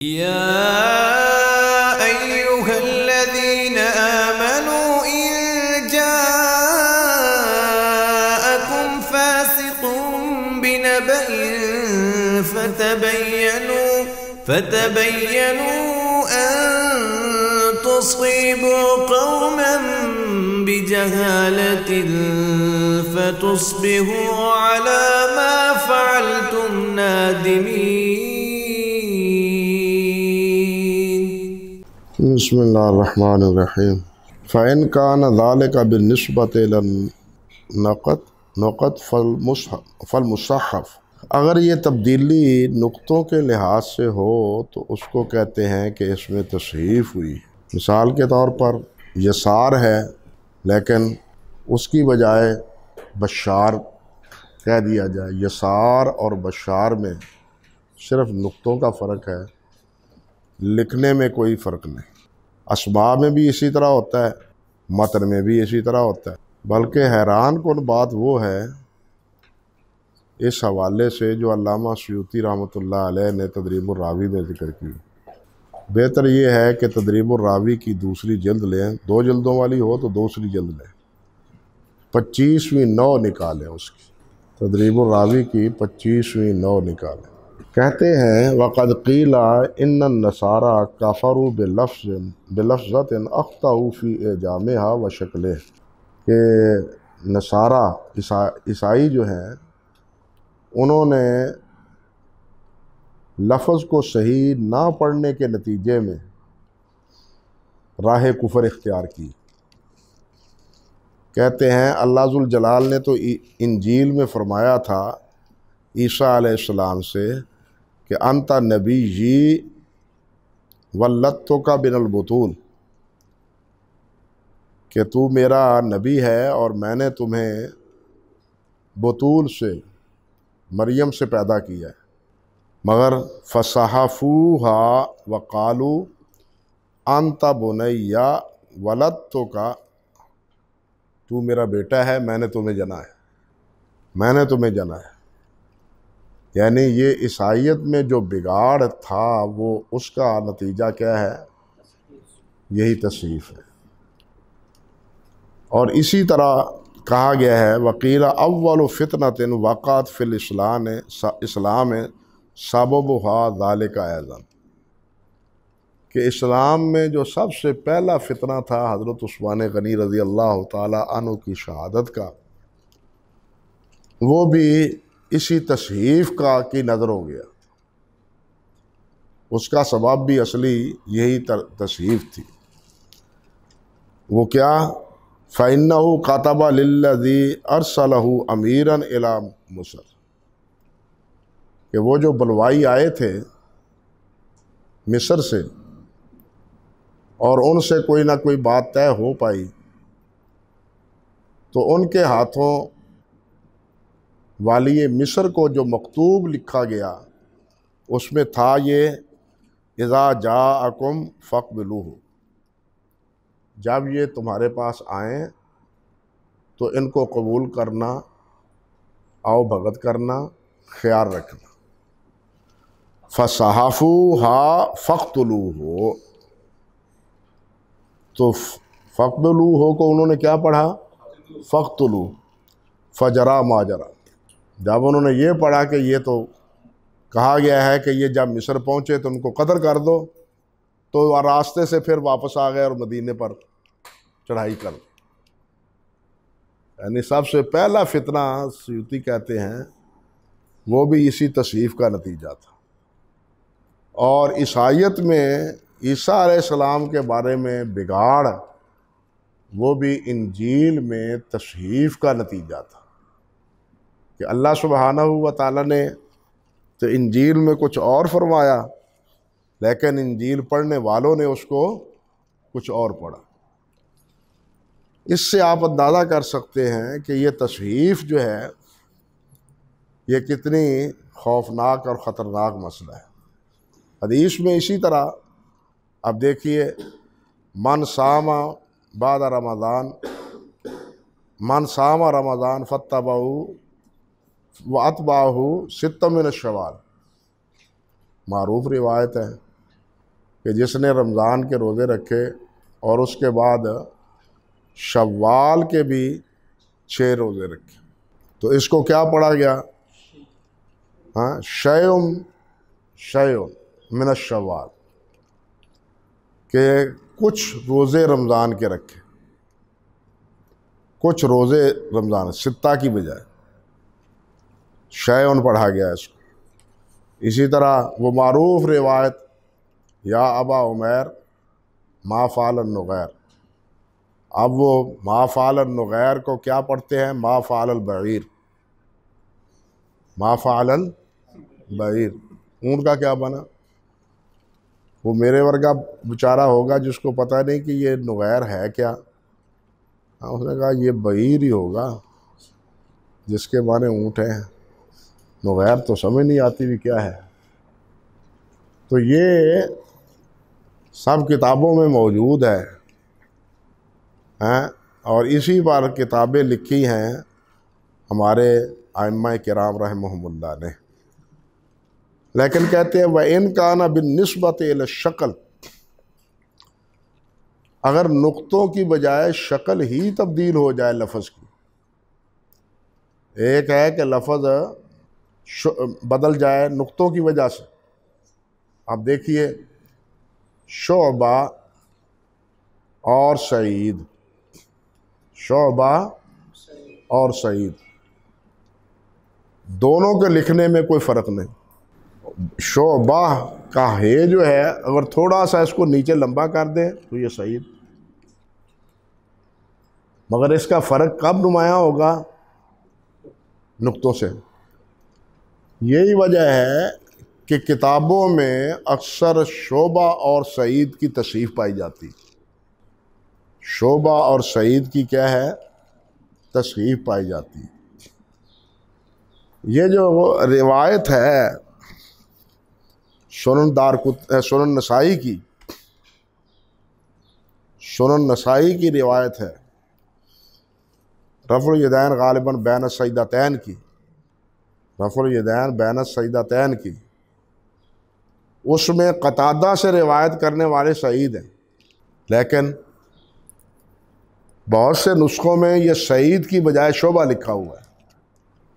يا أيها الذين آمنوا إن جاءكم فاسق بنبأ فتبينوا أن تصيبوا قوما بجهالة فتصبحوا على ما فعلتم نادمين. بسم اللہ الرحمن الرحیم. فَإِنْ كَانَ ذَلِكَ بِالنِّسْبَةِ لَلنُّقَطِ فَالْمُصَحَّف، اگر یہ تبدیلی نقطوں کے لحاظ سے ہو تو اس کو کہتے ہیں کہ اس میں تصحیف ہوئی. مثال کے طور پر یسار ہے لیکن اس کی بجائے بشار کہہ دیا جائے. یسار اور بشار میں صرف نقطوں کا فرق ہے، لکھنے میں کوئی فرق نہیں. اسماء میں بھی اسی طرح ہوتا ہے، متن میں بھی اسی طرح ہوتا ہے. بلکہ حیران کن بات وہ ہے اس حوالے سے جو علامہ سیوطی رحمۃ اللہ علیہ نے تدریب الراوی میں ذکر کی. بہتر یہ ہے کہ تدریب الراوی کی دوسری جلد لیں، 2 جلدوں والی ہو تو دوسری جلد لیں، 25ویں نو نکالیں. اس کی تدریب الراوی کی 25ویں نو نکالیں. کہتے ہیں وَقَدْ قِيلَ إِنَّ النَّصَارَى كَفَرُوا بِلَفْظَةٍ أَخْطَأُوا فِي إِعْجَامِهَا وَشَكْلِهَا، کہ نصارہ عیسائی جو ہیں انہوں نے لفظ کو صحیح نہ پڑھنے کے نتیجے میں راہ کفر اختیار کی. کہتے ہیں اللہ ذوالجلال نے تو انجیل میں فرمایا تھا عیسیٰ علیہ السلام سے کہ انت نبی جی ولدتک بن البطول، کہ تو میرا نبی ہے اور میں نے تمہیں بطول سے، مریم سے پیدا کیا ہے. مگر فصحفوها وقالوا انت بنی ولدتک، تو میرا بیٹا ہے، میں نے تمہیں جنا ہے، میں نے تمہیں جنا ہے. یعنی یہ عیسائیت میں جو بگاڑ تھا وہ اس کا نتیجہ کیا ہے؟ یہی تصحیف ہے. اور اسی طرح کہا گیا ہے وقیل اول فتنۃ وقعت فی الاسلام سببها ذلک ایضا، کہ اسلام میں جو سب سے پہلا فتنہ تھا حضرت عثمان غنی رضی اللہ تعالی عنہ کی شہادت کا، وہ بھی اسی تصحیف کی نظر ہو گیا. اس کا سبب بھی اصلی یہی تصحیف تھی. وہ کیا؟ فَإِنَّهُ كَتَبَ لِلَّذِي أَرْسَلَهُ أَمِيرًا إِلَى مصر، کہ وہ جو بلوائی آئے تھے مصر سے اور ان سے کوئی نہ کوئی بات طے ہو پائی تو ان کے ہاتھوں والی مصر کو جو مکتوب لکھا گیا اس میں تھا یہ اذا جاءکم فاقبلوہ، جب یہ تمہارے پاس آئیں تو ان کو قبول کرنا، آؤ بھگت کرنا، خیال رکھنا. فصحفوها فاقتلوہ، تو فاقبلوہ کو انہوں نے کیا پڑھا؟ فاقتلوہ. فجرا ماجرا، جب انہوں نے یہ پڑھا کہ یہ تو کہا گیا ہے کہ یہ جب مصر پہنچے تو ان کو قتل کر دو، تو راستے سے پھر واپس آ گئے اور مدینے پر چڑھائی کر. یعنی سب سے پہلا فتنہ سیوطی کہتے ہیں وہ بھی اسی تصحیف کا نتیجہ تھا. اور عیسائیت میں عیسیٰ علیہ السلام کے بارے میں بگاڑ وہ بھی انجیل میں تصحیف کا نتیجہ تھا، کہ اللہ سبحانہ و تعالیٰ نے تو انجیل میں کچھ اور فرمایا لیکن انجیل پڑھنے والوں نے اس کو کچھ اور پڑھا. اس سے آپ اندازہ کر سکتے ہیں کہ یہ تصحیف جو ہے یہ کتنی خوفناک اور خطرناک مسئلہ ہے. حدیث میں اسی طرح اب دیکھیے من صام بعد رمضان فاتبعہ واتبعہ 6 من شوال، معروف روایت ہے. کہ جس نے رمضان کے روزے رکھے اور اس کے بعد شوال کے بھی 6 روزے رکھے، تو اس کو کیا پڑھا گیا؟ ہاں، شیء من الشوال، کہ کچھ روزے رمضان کے رکھے، کچھ روزے رمضان 6 کی بجائے شیء پڑھا گیا اس کو۔ اسی طرح وہ معروف روایت یا ابا عمیر ما فعل النغیر، اب وہ ما فعل النغیر کو کیا پڑھتے ہیں؟ ما فعل البعیر، ما فعل البعیر، اونٹ کا کیا بنا؟ وہ میرے ورگا بیچارہ ہوگا جس کو پتہ نہیں کہ یہ نغیر ہے کیا، اس نے کہا یہ بعیر ہی ہوگا جس کے معنی اونٹ ہیں، نغیر تو سمجھ نہیں آتی بھی کیا ہے۔ تو یہ سب کتابوں میں موجود ہے، اور اسی پر کتابیں لکھی ہیں ہمارے ائمہ کرام رحمہم اللہ نے۔ لیکن کہتے ہیں وَإِن كَانَ بِالنِّسْبَةِ إِلَى الشَّكْلِ، اگر نقطوں کی بجائے شکل ہی تبدیل ہو جائے لفظ کی، ایک ہے کہ لفظ بدل جائے نقطوں کی وجہ سے، اب دیکھیے شعبہ اور سعید، شعبہ اور سعید دونوں کے لکھنے میں کوئی فرق نہیں۔ شعبہ کا ہے جو ہے اگر تھوڑا سا اس کو نیچے لمبا کر دیں تو یہ سعید، مگر اس کا فرق کب نمایاں ہوگا؟ نقطوں سے۔ یہی وجہ ہے کہ کتابوں میں اکثر شعبہ اور سعید کی تصحیف پائی جاتی، شعبہ اور سعید کی کیا ہے؟ تصحیف پائی جاتی۔ یہ جو روایت ہے سنن نسائی کی، سنن نسائی کی روایت ہے رفع الیدین غالباً بین السجدتین کی، رفع الیدین بین السجدتین کی، اس میں قتادہ سے روایت کرنے والے سعید ہیں، لیکن بہت سے نسخوں میں یہ سعید کی بجائے شعبہ لکھا ہوا ہے،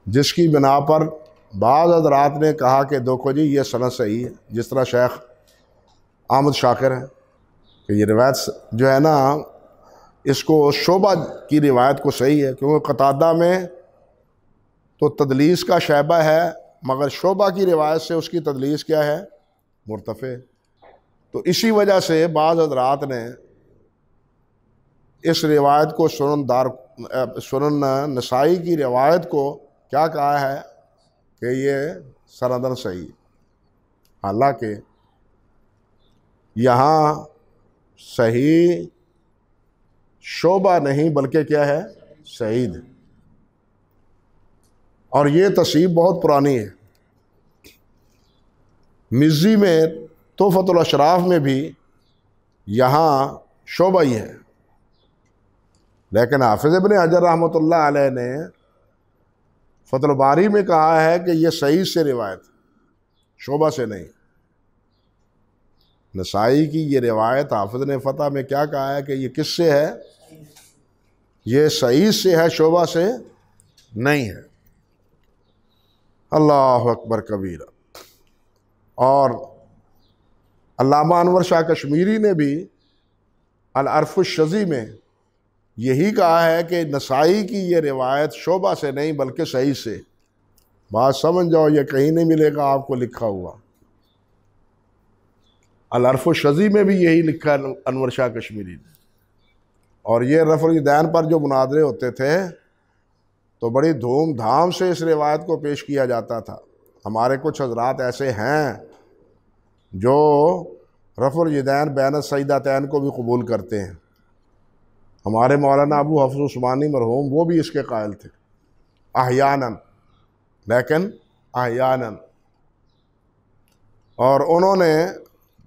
جس کی بنا پر بعض حضرات نے کہا کہ دیکھو جی یہ سند صحیح ہے، جس طرح شیخ احمد شاکر ہیں کہ یہ روایت جو ہے نا اس کو شعبہ کی روایت کو صحیح ہے، کیونکہ قتادہ میں تو تدلیس کا شیبہ ہے، مگر شعبہ کی روایت سے اس کی تدلیس کیا ہے؟ مرتفع۔ تو اسی وجہ سے بعض حضرات نے اس روایت کو سنن نسائی کی روایت کو کیا کہا ہے کہ یہ سندن صحیح، حالانکہ یہاں صحیح شعبہ نہیں بلکہ کیا ہے؟ سعید، اور یہ تصحیف بہت پرانی ہے۔ مزی میں تحفۃ الاشراف میں بھی یہاں شعبہ ہی ہے، لیکن حافظ ابن حجر رحمۃ اللہ علیہ نے فتح الباری میں کہا ہے کہ یہ صحیح سے روایت، شعبہ سے نہیں۔ نسائی کی یہ روایت حافظ نے فتح میں کیا کہا ہے کہ یہ کس سے ہے؟ یہ صحیح سے ہے، شعبہ سے نہیں ہے۔ اللہ اکبر کبیرہ۔ اور علامہ انور شاہ کشمیری نے بھی العرف الشذی میں یہی کہا ہے کہ نسائی کی یہ روایت شعبہ سے نہیں بلکہ صحیح سے۔ بات سمجھ جاؤ، یہ کہیں نہیں ملے گا آپ کو لکھا ہوا۔ العرف الشذی میں بھی یہی لکھا ہے انور شاہ کشمیری نے۔ اور یہ رفع الیدین پر جو مناظرے ہوتے تھے تو بڑی دھوم دھام سے اس روایت کو پیش کیا جاتا تھا۔ ہمارے کچھ حضرات ایسے ہیں جو رفع الیدین بین السجدتین کو بھی قبول کرتے ہیں۔ ہمارے مولانا ابو حفص عثمانی مرحوم وہ بھی اس کے قائل تھے، احیاناً، لیکن احیاناً۔ اور انہوں نے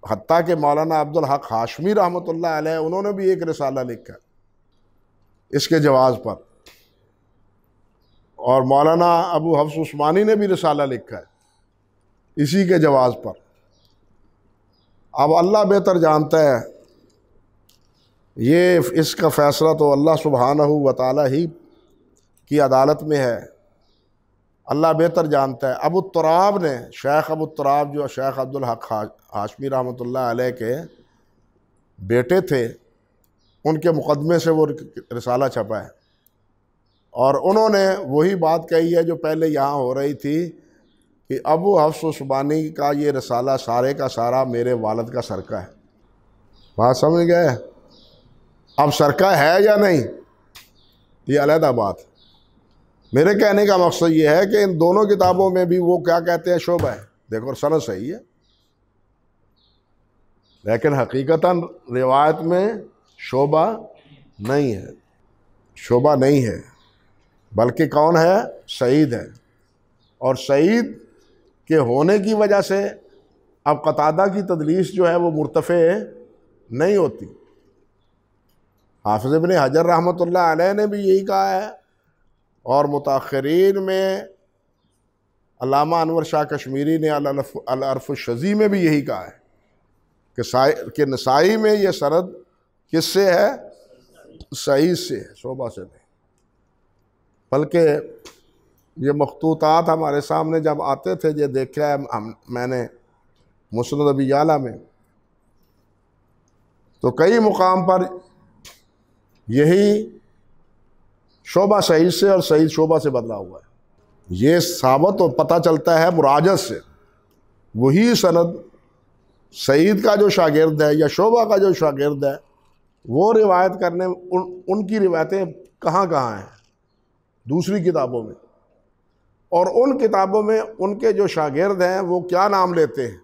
حتیٰ کہ مولانا عبدالحق ہاشمی رحمۃ اللہ علیہ انہوں نے بھی ایک رسالہ لکھا اس کے جواز پر، اور مولانا ابو حفص عثمانی نے بھی رسالہ لکھا ہے اسی کے جواز پر۔ اب اللہ بہتر جانتا ہے، یہ اس کا فیصلہ تو اللہ سبحانہ و تعالیٰ ہی کی عدالت میں ہے، اللہ بہتر جانتا ہے۔ ابو التراب نے، شیخ ابو التراب جو شیخ عبدالحق ہاشمی رحمۃ اللہ علیہ کے بیٹے تھے، ان کے مقدمے سے وہ رسالہ چھپا ہے، اور انہوں نے وہی بات کہی ہے جو پہلے یہاں ہو رہی تھی کہ ابو حفص عثمانی کا یہ رسالہ سارے کا سارا میرے والد کا سرقہ ہے۔ بات سمجھ گئے؟ اب سرقہ ہے یا نہیں یہ علیحدہ بات۔ میرے کہنے کا مقصد یہ ہے کہ ان دونوں کتابوں میں بھی وہ کیا کہتے ہیں، شعبہ ہے، دیکھو سند صحیح ہے، لیکن حقیقتاً روایت میں شعبہ نہیں ہے، شعبہ نہیں ہے، بلکہ کون ہے؟ سعید ہے، اور سعید کے ہونے کی وجہ سے اب قتادہ کی تدلیس جو ہے وہ مرتفع نہیں ہوتی۔ حافظ ابن حجر رحمۃ اللہ علیہ نے بھی یہی کہا ہے، اور متاخرین میں علامہ انور شاہ کشمیری نے العرف الشذی میں بھی یہی کہا ہے کہ نسائی میں یہ سند کس سے ہے؟ سعید سے ہے، شعبہ سے نہیں۔ بلکہ یہ مخطوطات ہمارے سامنے جب آتے تھے، یہ دیکھا ہے میں نے مسند ابی یعلا میں، تو کئی مقام پر یہی شعبہ سعید سے اور سعید شعبہ سے بدلا ہوا ہے۔ یہ ثابت اور پتہ چلتا ہے مراجعت سے، وہی سند سعید کا جو شاگرد ہے یا شعبہ کا جو شاگرد ہے، وہ روایت کرنے ان کی روایتیں کہاں کہاں ہیں دوسری کتابوں میں، اور ان کتابوں میں ان کے جو شاگرد ہیں وہ کیا نام لیتے ہیں،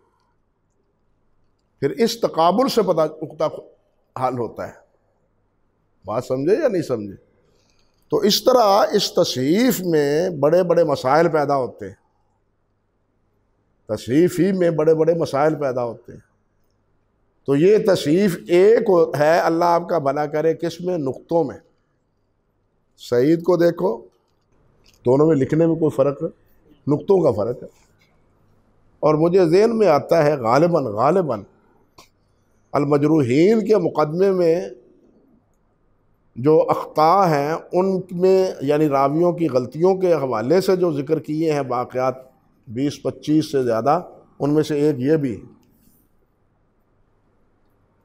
پھر اس تقابل سے پتہ نقطہ حل ہوتا ہے۔ بات سمجھے یا نہیں سمجھے؟ تو اس طرح اس تصحیف میں بڑے بڑے مسائل پیدا ہوتے ہیں، تصحیف ہی میں بڑے بڑے مسائل پیدا ہوتے ہیں۔ تو یہ تصحیف ایک ہے، اللہ آپ کا بھلا کرے، کس میں؟ نقطوں میں۔ سعید کو دیکھو، دونوں میں لکھنے میں کوئی فرق ہے، نقطوں کا فرق ہے۔ اور مجھے ذہن میں آتا ہے غالباً المجروحین کے مقدمے میں جو اخطاء ہیں ان میں، یعنی راویوں کی غلطیوں کے حوالے سے جو ذکر کیے ہیں واقعات 20-25 سے زیادہ، ان میں سے ایک یہ بھی ہے۔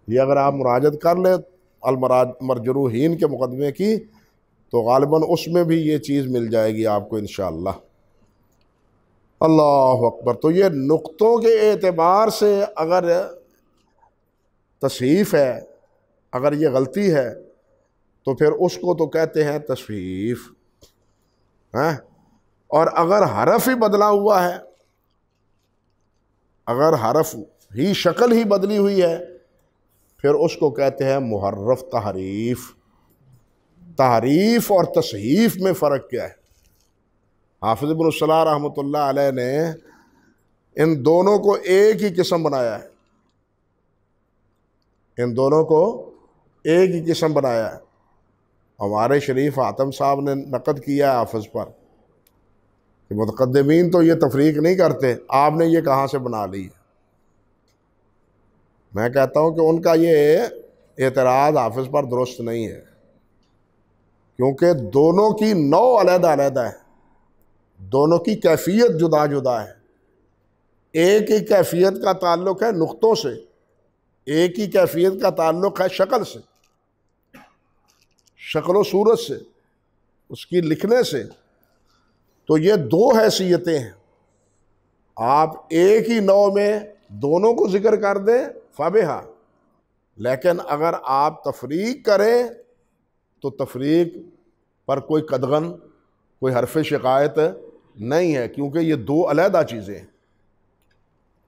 یہ اگر آپ مراجعت کر لیں المجروحین کے مقدمے کی تو غالباً اس میں بھی یہ چیز مل جائے گی آپ کو انشاءاللہ۔ اللہ اکبر۔ تو یہ نقطوں کے اعتبار سے اگر تصحیف ہے، اگر یہ غلطی ہے، تو پھر اس کو تو کہتے ہیں تصحیف، اور اگر حرف ہی بدلا ہوا ہے، اگر حرف ہی شکل ہی بدلی ہوئی ہے، پھر اس کو کہتے ہیں محرف تحریف۔ تحریف اور تصحیف میں فرق کیا ہے؟ حافظ ابن الصلاح رحمۃ اللہ علیہ نے ان دونوں کو ایک ہی قسم بنایا ہے، ان دونوں کو ایک ہی قسم بنایا ہے۔ ہمارے شریف حاتم صاحب نے نقد کیا ہے حافظ پر کہ متقدمین تو یہ تفریق نہیں کرتے، آپ نے یہ کہاں سے بنا لی؟ میں کہتا ہوں کہ ان کا یہ اعتراض حافظ پر درست نہیں ہے، کیونکہ دونوں کی نوع علیحدہ علیحدہ ہے، دونوں کی کیفیت جدا جدا ہے۔ ایک ہی کیفیت کا تعلق ہے نقطوں سے، ایک ہی کیفیت کا تعلق ہے شکل سے، شکل و صورت سے، اس کی لکھنے سے۔ تو یہ دو حیثیتیں ہیں، آپ ایک ہی نوع میں دونوں کو ذکر کر دیں فبہا، لیکن اگر آپ تفریق کریں تو تفریق پر کوئی قدغن، کوئی حرف شکایت نہیں ہے، کیونکہ یہ دو علیحدہ چیزیں ہیں۔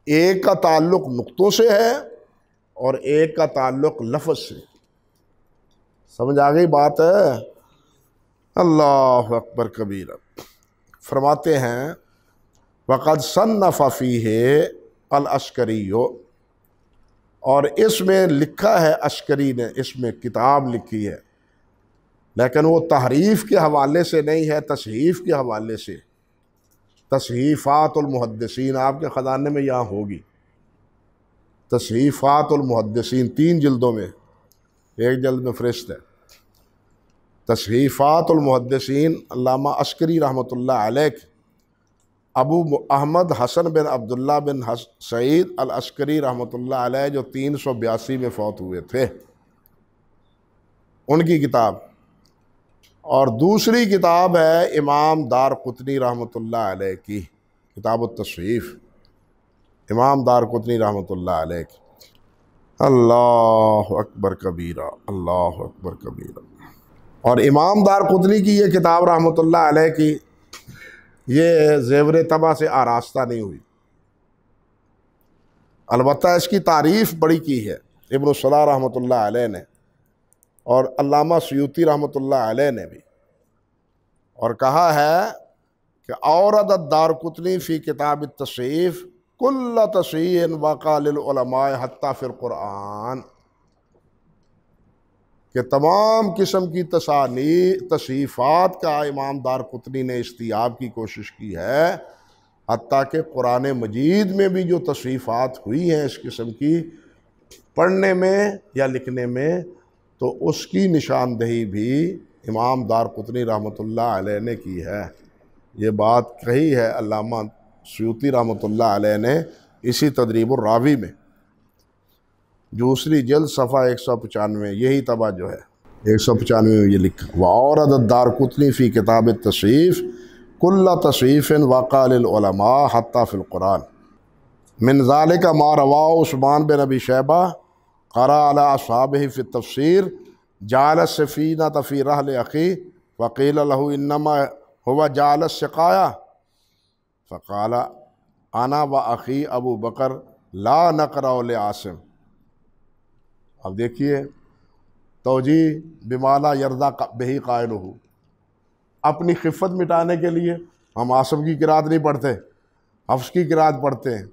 ایک کا تعلق نقطوں سے ہے اور ایک کا تعلق لفظ سے۔ سمجھ آ گئی بات ہے؟ اللہ اکبر کبیرہ۔ فرماتے ہیں وَقَدْ صَنَّفَ فِيهِ العسکری، اور اس میں لکھا ہے عسکری نے، اس میں کتاب لکھی ہے، لیکن وہ تحریف کے حوالے سے نہیں ہے، تصحیف کے حوالے سے۔ تصحیفات المحدثین آپ کے خزانے میں یہاں ہوگی، تصحیفات المحدثین 3 جلدوں میں، ایک جلد میں فہرست ہے۔ تصحیفات المحدثین علامہ عسکری رحمۃ اللہ علیہ کے ابو احمد حسن بن عبداللہ بن سعید العسکری رحمۃ اللہ علیہ جو 382 میں فوت ہوئے تھے، ان کی کتاب۔ اور دوسری کتاب ہے امام دارقطنی رحمۃ اللہ علیہ کی کتاب التصحیف، امام دارقطنی رحمۃ اللہ علیہ کی۔ اللہ اکبر کبیرہ، اللہ اکبر کبیرہ۔ اور امام دارقطنی کی یہ کتاب رحمۃ اللہ علیہ کی یہ زیور طبع سے آراستہ نہیں ہوئی، البتہ اس کی تعریف بڑی کی ہے ابن الصلاح رحمۃ اللہ علیہ نے اور علامہ سیوطی رحمۃ اللہ علیہ نے بھی، اور کہا ہے کہ اورد الدارقطنی فی کتاب التصحیف کل تصحیح وقع للعلماء حتی فی القرآن، کہ تمام قسم کی تصحیفات کا امام دارقطنی نے استیاب کی کوشش کی ہے، حتیٰ کہ قرآن مجید میں بھی جو تصحیفات ہوئی ہیں اس قسم کی پڑھنے میں یا لکھنے میں، تو اس کی نشاندہی بھی امام دارقطنی رحمۃ اللہ علیہ نے کی ہے۔ یہ بات کہی ہے علامہ سیوطی رحمۃ اللہ علیہ نے اسی تدریب الراوی میں، دوسری جلد صفحہ 195، یہی طبع جو ہے 195 میں یہ لکھا، وَأَوْرَدَ الدَّارَقُطْنِي فِي كِتَابِ التَّصْحِيف كُلَّ تَصْحِيفٍ وَقَعَ لِلْعُلَمَاء حَتَّى فِي الْقُرْآنِ مِنْ ذَلِكَ مَا رَوَاهُ عثمان بن ابی شیبہ قرأ على أصحابه في التفسير جعل السفينة في رحل أخيه وقيل له إنما هو جعل السقاية فقال أنا وأخي أبو بکر لا نقرأ لعاصم۔ اب دیکھیے توجیہ بمالا یرضا بہی قائلہ، اپنی خفت مٹانے کے لیے ہم عاصم کی قرات نہیں پڑھتے، حفص کی قرات پڑھتے ہیں۔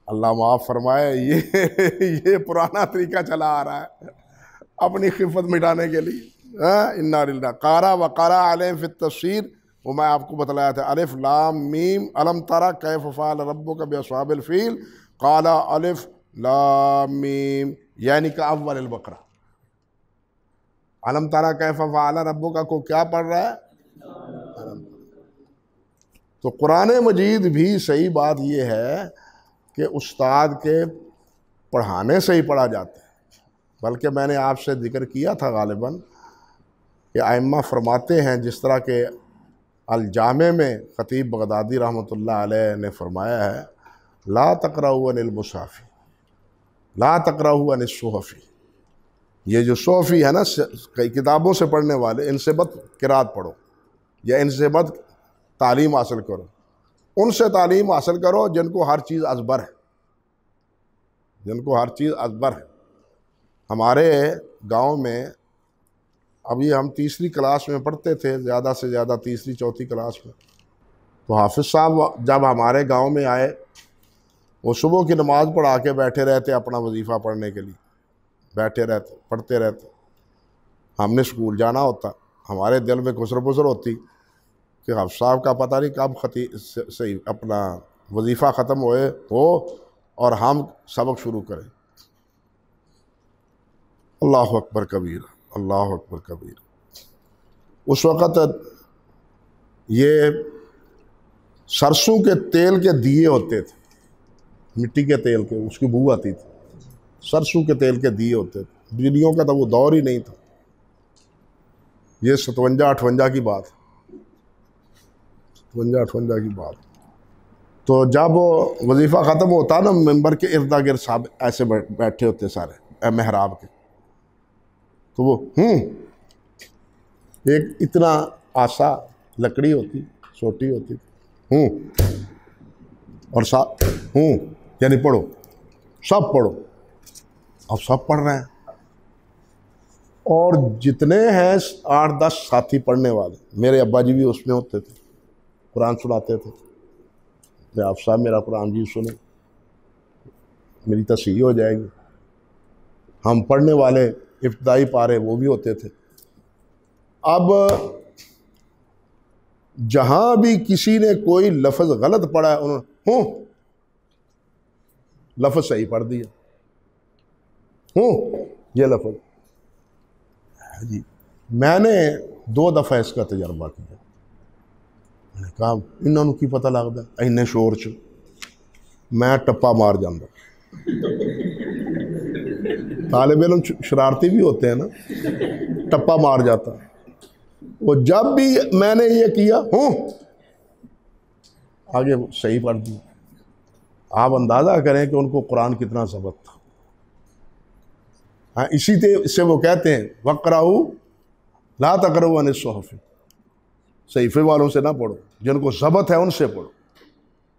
اللہ معاف فرمائے، یہ پرانا طریقہ چلا آ رہا ہے اپنی خفت مٹانے کے لیے۔ انا للہ قارا وقارا علیہ فی التفسیر، وہ میں آپ کو بتلایا تھا، الف لام میم الم تری کیف فعل ربک باصحاب الفیل، قال الف لام میم، یعنی کہ اول البقرہ۔ الم تری کیف فعل ربک کو کیا پڑھ رہا ہے؟ تو قرآن مجید بھی صحیح بات یہ ہے کہ استاد کے پڑھانے سے ہی پڑھا جاتا ہے، بلکہ میں نے آپ سے ذکر کیا تھا غالباً کہ ائمہ فرماتے ہیں، جس طرح کہ الجامع میں خطیب بغدادی رحمۃ اللہ علیہ نے فرمایا ہے، لا تقرؤوا عن المصحف لا تقرؤوا عن الصحف، یہ جو صحفی ہے نا کئی کتابوں سے پڑھنے والے، ان سے مت قرات پڑھو یا ان سے مت تعلیم حاصل کرو، ان سے تعلیم حاصل کرو جن کو ہر چیز ازبر ہے، جن کو ہر چیز ازبر ہے۔ ہمارے گاؤں میں ابھی ہم تیسری کلاس میں پڑھتے تھے، زیادہ سے زیادہ تیسری چوتھی کلاس میں، تو حافظ صاحب جب ہمارے گاؤں میں آئے، وہ صبح کی نماز پڑھا کے بیٹھے رہتے اپنا وظیفہ پڑھنے کے لیے، بیٹھے رہتے پڑھتے رہتے۔ ہم نے اسکول جانا ہوتا، ہمارے دل میں گسر بسر ہوتی کہ حافظ صاحب کا پتہ نہیں کب صحیح اپنا وظیفہ ختم ہو اور ہم سبق شروع کریں۔ اللہ اکبر کبیر، اللہ اکبر کبیر۔ اس وقت یہ سرسوں کے تیل کے دیے ہوتے تھے، مٹی کے تیل کے، اس کی بو آتی تھی، سرسوں کے تیل کے دیے ہوتے تھے، بجلیوں کا تو وہ دور ہی نہیں تھا، یہ 57-58 کی بات، 57-58 کی بات۔ تو جب وہ وظیفہ ختم ہوتا نا، ممبر کے ارد گرد صاحب ایسے بیٹھے ہوتے سارے محراب کے، تو وہ ایک اتنا آسا لکڑی ہوتی، چھوٹی ہوتی، اور ساتھ یعنی پڑھو، سب پڑھو۔ اب سب پڑھ رہے ہیں، اور جتنے ہیں 8-10 ساتھی پڑھنے والے، میرے ابا جی بھی اس میں ہوتے تھے، قرآن سناتے تھے کہ آپ صاحب میرا قرآن جی سنیں، میری تصحیح ہو جائے گی۔ ہم پڑھنے والے ابتدائی پارے وہ بھی ہوتے تھے۔ اب جہاں بھی کسی نے کوئی لفظ غلط پڑھا ہے، انہوں نے لفظ صحیح پڑھ دیا یہ لفظ جی۔ میں نے 2 دفعہ اس کا تجربہ کیا، میں نے کہا انہوں کی پتہ لگتا ہے اینے شور چ میں ٹپا مار جاندہ۔ طالب علم شرارتی بھی ہوتے ہیں نا، ٹپا مار جاتا۔ وہ جب بھی میں نے یہ کیا آگے صحیح پڑھ دیا۔ آپ اندازہ کریں کہ ان کو قرآن کتنا ضبط تھا۔ ہاں اسی سے وہ کہتے ہیں وَقْرَؤْا لَا تَقْرَؤْا عَنِ الصُّحُفِ، صحیفے والوں سے نہ پڑھو، جن کو ضبط ہے ان سے پڑھو،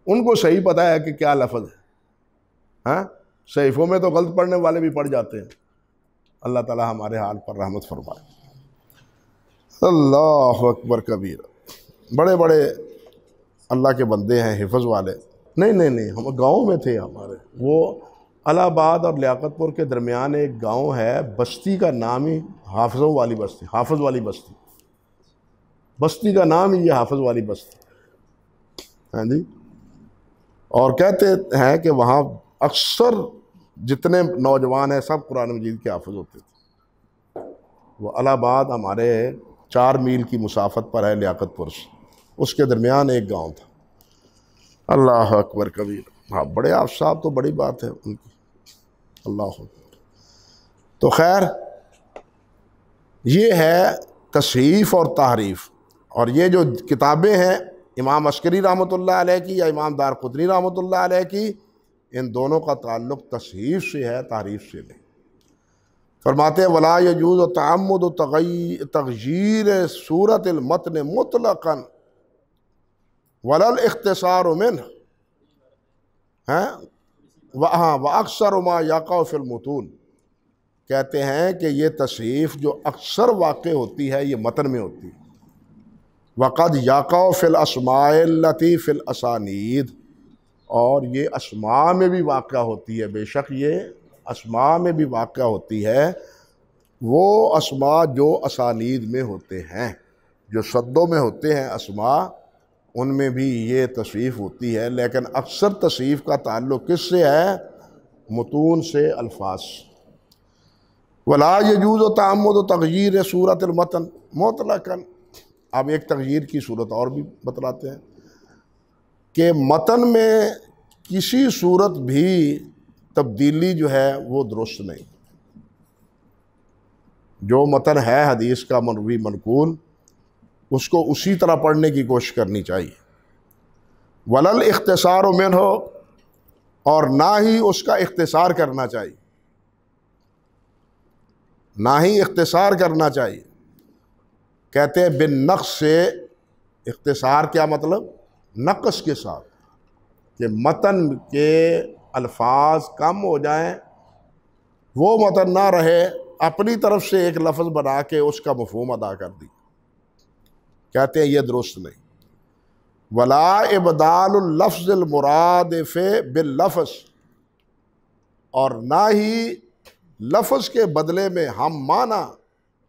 ان کو صحیح پتہ ہے کہ کیا لفظ ہے۔ ہاں صحیفوں میں تو غلط پڑھنے والے بھی پڑھ جاتے ہیں۔ اللہ تعالی ہمارے حال پر رحمت فرمائے۔ اللہ اکبر کبیر۔ بڑے بڑے اللہ کے بندے ہیں، حفظ والے۔ نہیں ہم گاؤں میں تھے ہمارے، وہ الہ آباد اور لیاقت پور کے درمیان ایک گاؤں ہے، بستی کا نام ہی حافظوں والی بستی، حافظ والی بستی، بستی کا نام ہی یہ حافظ والی بستی۔ ہاں جی، اور کہتے ہیں کہ وہاں اکثر جتنے نوجوان ہیں سب قرآن مجید کے حافظ ہوتے تھے۔ وہ الہ آباد ہمارے 4 میل کی مسافت پر ہے لیاقت پور سے، اس کے درمیان ایک گاؤں تھا۔ اللہ اکبر کبیر۔ ہاں بڑے آپ صاحب تو بڑی بات ہے ان کی، اللہ اکبر۔ تو خیر یہ ہے تصحیف اور تحریف، اور یہ جو کتابیں ہیں امام عسکری رحمۃ اللہ علیہ کی یا امام دارقطنی رحمۃ اللہ علیہ کی، ان دونوں کا تعلق تصحیف سے ہے، تحریف سے نہیں۔ فرماتے ہیں وَلَا يَجُوزُ تَعَمُّدُ تَغْيِيرِ صُورَةِ الْمَتْنِ مُطْلَقًا وَلَا الْاخْتِصَارُ مِنْهُ وَأَكْثَرُ مَا يَقَعُ فِي الْمُتُونِ۔ کہتے ہیں کہ یہ تصحیف جو اکثر واقع ہوتی ہے یہ متن میں ہوتی ہے۔ وَقَدْ يَقَعُ فِي الْأَسْمَاءِ الَّتِي فِي الْأَسَانِيدِ، اور یہ اسماء میں بھی واقع ہوتی ہے، بے شک یہ اسماء میں بھی واقع ہوتی ہے، وہ اسماء جو اسانید میں ہوتے ہیں، جو سندوں میں ہوتے ہیں اسماء، ان میں بھی یہ تصحیف ہوتی ہے، لیکن اکثر تصحیف کا تعلق کس سے ہے؟ متون سے، الفاظ۔ وَلَا يَجُوزُ تَعَمُّدُ تَغْيِيرِ صُورَةِ الْمَتْنِ مُطْلَقًا۔ اب ایک تغییر کی صورت اور بھی بتلاتے ہیں کہ متن میں کسی صورت بھی تبدیلی جو ہے وہ درست نہیں۔ جو متن ہے حدیث کا مروی منقول، اس کو اسی طرح پڑھنے کی کوشش کرنی چاہیے۔ وَلَا الْاخْتِصَارُ مِنْهُ، اور نہ ہی اس کا اختصار کرنا چاہیے، نہ ہی اختصار کرنا چاہیے۔ کہتے ہیں بالنقص سے، اختصار کیا مطلب؟ نقص کے ساتھ، کہ متن کے الفاظ کم ہو جائیں، وہ متن نہ رہے، اپنی طرف سے ایک لفظ بنا کے اس کا مفہوم ادا کر دی۔ کہتے ہیں یہ درست نہیں۔ ولا ابدال اللفظ المراد باللفظ، اور نہ ہی لفظ کے بدلے میں ہم معنی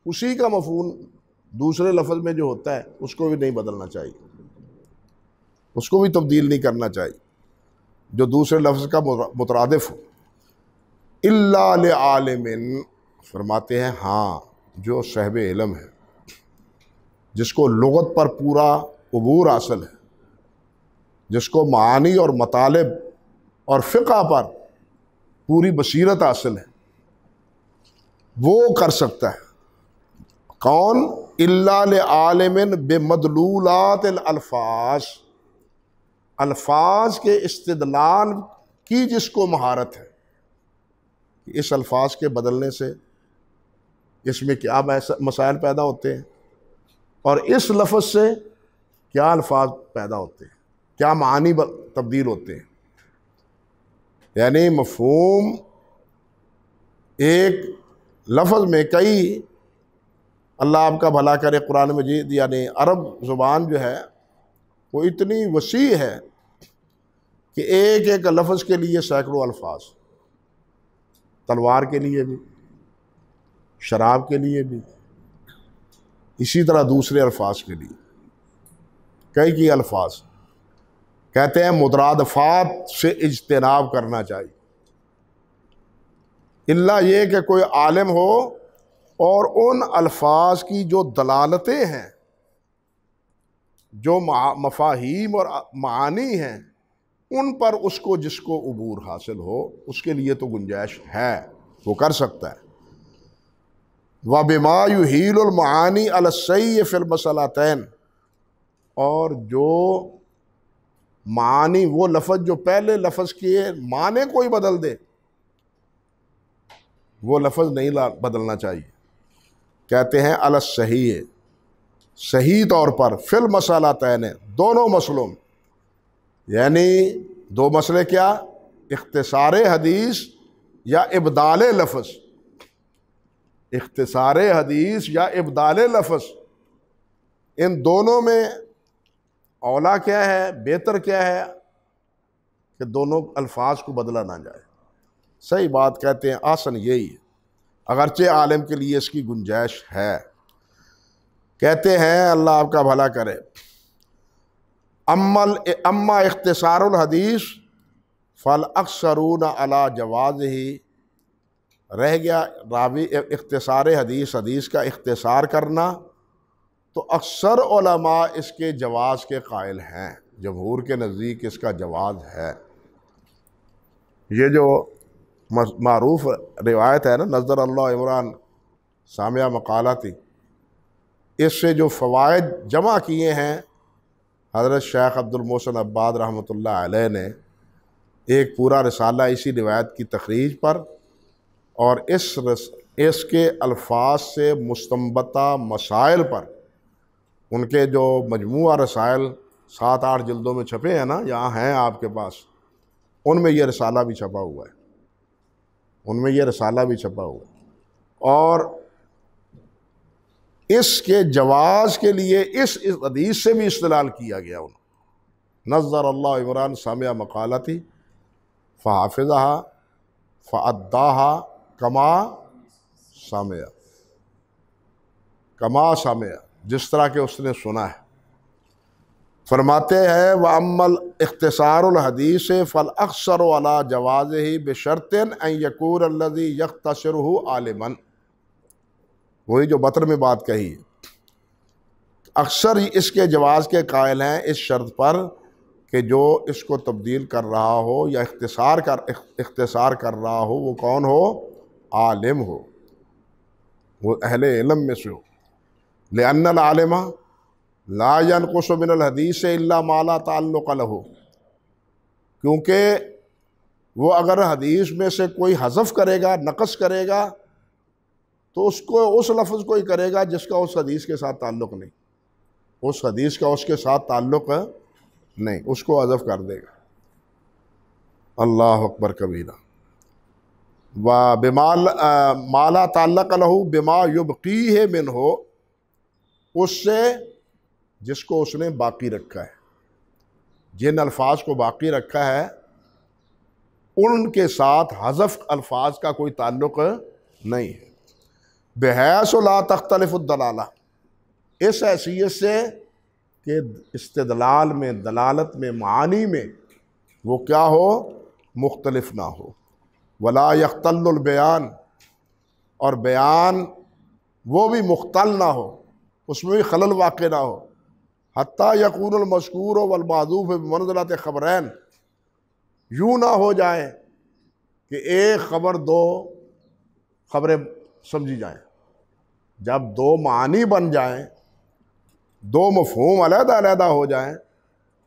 اسی کا مفہوم دوسرے لفظ میں جو ہوتا ہے اس کو بھی نہیں بدلنا چاہیے، اس کو بھی تبدیل نہیں کرنا چاہیے جو دوسرے لفظ کا مترادف ہو۔ الا لعالم، فرماتے ہیں ہاں جو صاحب علم ہے، جس کو لغت پر پورا عبور حاصل ہے، جس کو معانی اور مطالب اور فقہ پر پوری بصیرت حاصل ہے، وہ کر سکتا ہے۔ کون؟ الا لعالم بمدلولات الالفاظ، الفاظ کے استدلال کی جس کو مہارت ہے، اس الفاظ کے بدلنے سے اس میں کیا مسائل پیدا ہوتے ہیں، اور اس لفظ سے کیا الفاظ پیدا ہوتے ہیں، کیا معانی تبدیل ہوتے ہیں۔ یعنی مفہوم ایک لفظ میں کئی، اللہ آپ کا بھلا کرے، قرآن مجید یعنی عرب زبان جو ہے وہ اتنی وسیع ہے کہ ایک ایک لفظ کے لیے سینکڑوں الفاظ، تلوار کے لیے بھی، شراب کے لیے بھی، اسی طرح دوسرے الفاظ کے لیے کئی الفاظ۔ کہتے ہیں مترادفات سے اجتناب کرنا چاہیے، اللہ یہ کہ کوئی عالم ہو اور ان الفاظ کی جو دلالتیں ہیں، جو مفاہیم اور معانی ہیں، ان پر اس کو جس کو عبور حاصل ہو، اس کے لیے تو گنجائش ہے، وہ کر سکتا ہے۔ وَبِمَا يُحِيلُ الْمَعَانِي عَلَى الصَّحِيحِ فِي الْمَسْأَلَتَيْنِ، اور جو معانی، وہ لفظ جو پہلے لفظ کے معنی کو ہی بدل دے، وہ لفظ نہیں بدلنا چاہیے۔ کہتے ہیں علی الصحیح، صحیح طور پر، فی المسألتین، دونوں مسئلوں، یعنی دو مسئلے کیا؟ اختصار حدیث یا ابدال لفظ، اختصار حدیث یا ابدال لفظ، ان دونوں میں اولا کیا ہے، بہتر کیا ہے کہ دونوں الفاظ کو بدلا نہ جائے۔ صحیح بات کہتے ہیں، آسن یہی ہے، اگرچہ عالم کے لیے اس کی گنجائش ہے۔ کہتے ہیں اللہ آپ کا بھلا کرے، اما اختصار الحدیث فالاکثرون علی جوازہ، رہ گیا راوی اختصار حدیث، حدیث کا اختصار کرنا، تو اکثر علماء اس کے جواز کے قائل ہیں، جمہور کے نزدیک اس کا جواز ہے۔ یہ جو معروف روایت ہے نا، نظر اللہ عمران سامعہ مقالتی، اس سے جو فوائد جمع کیے ہیں حضرت شیخ عبد المحسن عباد رحمۃ اللہ علیہ نے، ایک پورا رسالہ اسی روایت کی تخریج پر، اور اس کے الفاظ سے مستنبطہ مسائل پر، ان کے جو مجموعہ رسائل 7-8 جلدوں میں چھپے ہیں نا، یہاں ہیں آپ کے پاس، ان میں یہ رسالہ بھی چھپا ہوا ہے، ان میں یہ رسالہ بھی چھپا ہوا ہے۔ اور اس کے جواز کے لیے اس حدیث سے بھی استدلال کیا گیا۔ نظر اللہ عمران سامعہ مقالتی فحافظہا فأداہا کما سامعہ، کما سامعہ، جس طرح کہ اس نے سنا ہے۔ فرماتے ہیں وَأَمَّا الاختصار الحدیث فالأكثر على جوازه بشرط أن يكون الذي يختصره عالما، وہی جو بطر میں بات کہی ہے، اکثر اس کے جواز کے قائل ہیں اس شرط پر کہ جو اس کو تبدیل کر رہا ہو یا اختصار کر رہا ہو، وہ کون ہو؟ عالم ہو، وہ اہل علم میں سے ہو۔ لأن العالم لا ينقص من الحدیث الا ما لا تعلق له، کیونکہ وہ اگر حدیث میں سے کوئی حذف کرے گا، نقص کرے گا، تو اس لفظ کو ہی کرے گا جس کا اس حدیث کے ساتھ تعلق نہیں، اس حدیث کا اس کے ساتھ تعلق نہیں، اس کو حذف کر دے گا۔ اللہ اکبر کبیرہ۔ وَبِمَا مَا لَا تَعَلَّقَ لَهُ بِمَا يُبْقِيهِ مِنْهُ، اس سے جس کو اس نے باقی رکھا ہے، جن الفاظ کو باقی رکھا ہے، ان کے ساتھ حذف الفاظ کا کوئی تعلق نہیں ہے۔ بِحَيْثُ لَا تَخْتَلِفُ الدَّلَالَةُ، اس حیثیت سے کہ استدلال میں، دلالت میں، معانی میں وہ کیا ہو؟ مختلف نہ ہو۔ وَلَا يَخْتَلُّ الْبَيَانُ، اور بیان وہ بھی مختل نہ ہو، اس میں بھی خلل واقع نہ ہو۔ حتیٰ یکون المذکور والمحذوف بمنزلۃ خبرین، یوں نہ ہو جائے کہ ایک خبر دو خبریں سمجھی جائیں۔ جب دو معنی بن جائیں، دو مفہوم علیحدہ علیحدہ ہو جائیں،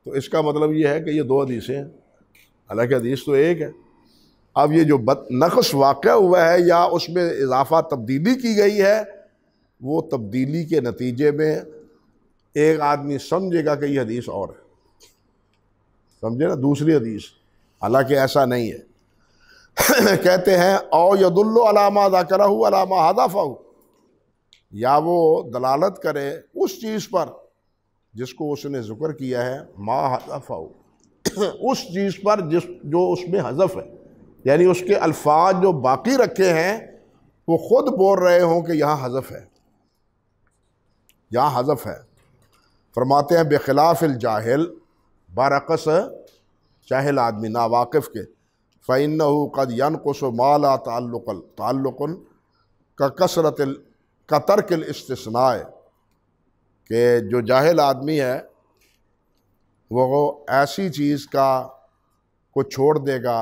تو اس کا مطلب یہ ہے کہ یہ دو حدیثیں ہیں، حالانکہ حدیث تو ایک ہے۔ اب یہ جو نقص واقع ہوا ہے یا اس میں اضافہ تبدیلی کی گئی ہے، وہ تبدیلی کے نتیجے میں ایک آدمی سمجھے گا کہ یہ حدیث اور ہے، سمجھے نا، دوسری حدیث، حالانکہ ایسا نہیں ہے۔ کہتے ہیں او یدل علی ما ذکرہ علی ما حذفہ، یا وہ دلالت کرے اس چیز پر جس کو اس نے ذکر کیا ہے، ما حذفہ، اس چیز پر جو اس میں حذف ہے، یعنی اس کے الفاظ جو باقی رکھے ہیں وہ خود بول رہے ہوں کہ یہاں حذف ہے، یہاں حذف ہے۔ فرماتے ہیں بخلاف الجاہل، برعکس جاہل آدمی، ناواقف کے، فَإِنَّهُ قَدْ يَنْقُصُ مَا لَا تعلق کا ترک الاستثناء، کہ جو جاہل آدمی ہے وہ ایسی چیز کو چھوڑ دے گا،